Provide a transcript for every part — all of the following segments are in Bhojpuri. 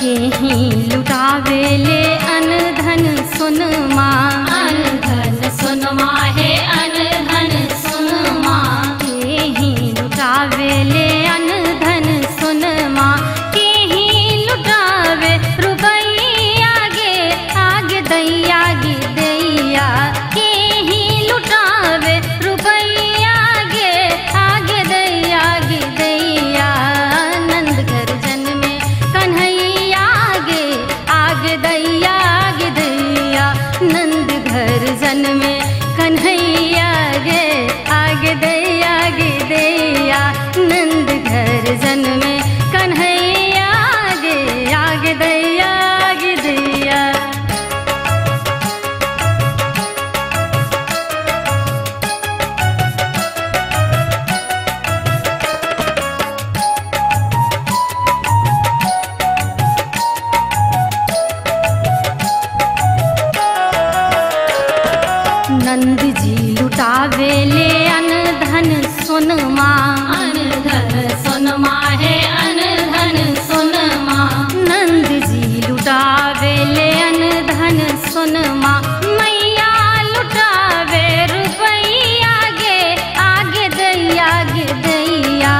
केही लुटावे ले अन धन सुन माँ, अन धन सुन माँ है अन धन सुन माँ। केही लुटावे ले अन धन सुन माँ, केही लुटावे रुपैया गे आगे दैया गे दैया। केही लुटावे रुपैया गे आगे दैया गे दैया। नंद घर जन में कन्हैया गे आगे दैया गे दैया। नंद घर जन में कन्हैया गे आगे दैया गे दैया। नंद घर जन में कन्हैया गे आगे दैया गे दैया। नंद जी लुटावे ले अन धन सुन माँ, अन धन सुन माँ है अन धन सुन माँ। नंद जी लुटावे ले अन धन सुन माँ। मैया लुटावे रुपैया गे आगे दैया गे दैया।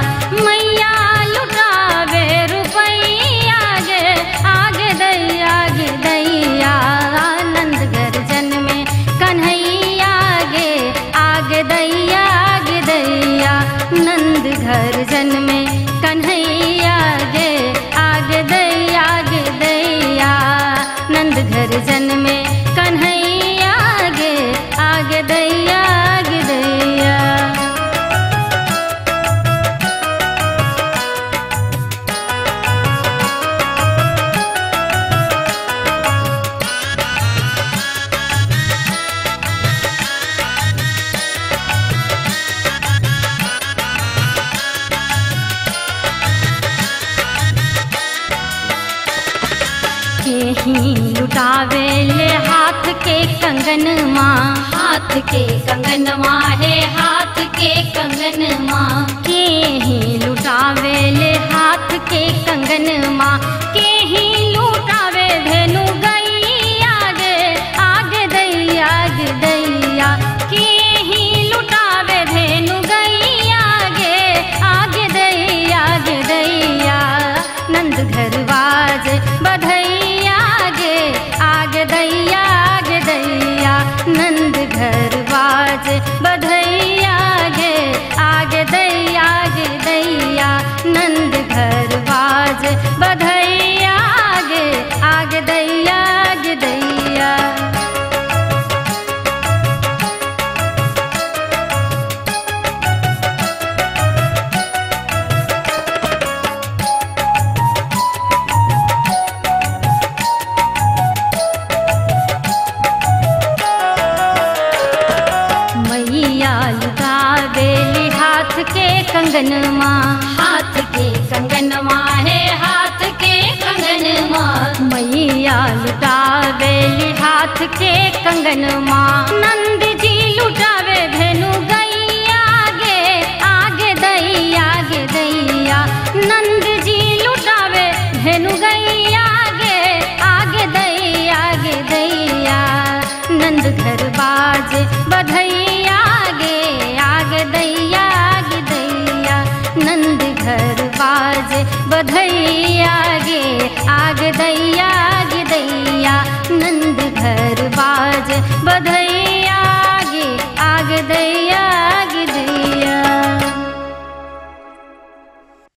मैया लुटावे रुपैया गे आगे दैया गे दैया। नंद घर जन में कन्हैया गे आगे दैया गे दैया। नंद घर जन में कन्हैया गे आगे दैया गे दैया। नंद घर जन में कन्हैया गे आगे दैया गे दैया। केही लुटावे ले हाथ के कंगन माँ, हाथ के कंगन माँ है हाथ के कंगन माँ। केही लुटावे ले हाथ के कंगन माँ। केही लुटावे धेनु गैया गे आगे दैया गे दैया। केही लुटावे धेनु गैया गे आगे दैया गे दैया। नंद घर बाज बधैया गे आगे दैया गे दैया। नंद घर बाज बधैया गे आगे दैया गे दैया। नंद घर बाज बधैया गे आगे दैया गे दैया। मैया लुटावे ले हाथ के कंगन माँ, हाथ के कंगन माँ है हाथ के कंगन माँ। मैया लुटावे ले हाथ के कंगन माँ। नंद जी लुटावे धेनु गैया गे आगे दैया गे दैया। नंद जी लुटावे धेनु गैया गे आगे दैया गे दैया। नंद घर बाज बधैया गे आगे दैया गे दैया। नंद घर बाज बधैया गे आगे दैया गे दैया। नंद घर बाज बधैया गे आगे दैया गे दैया।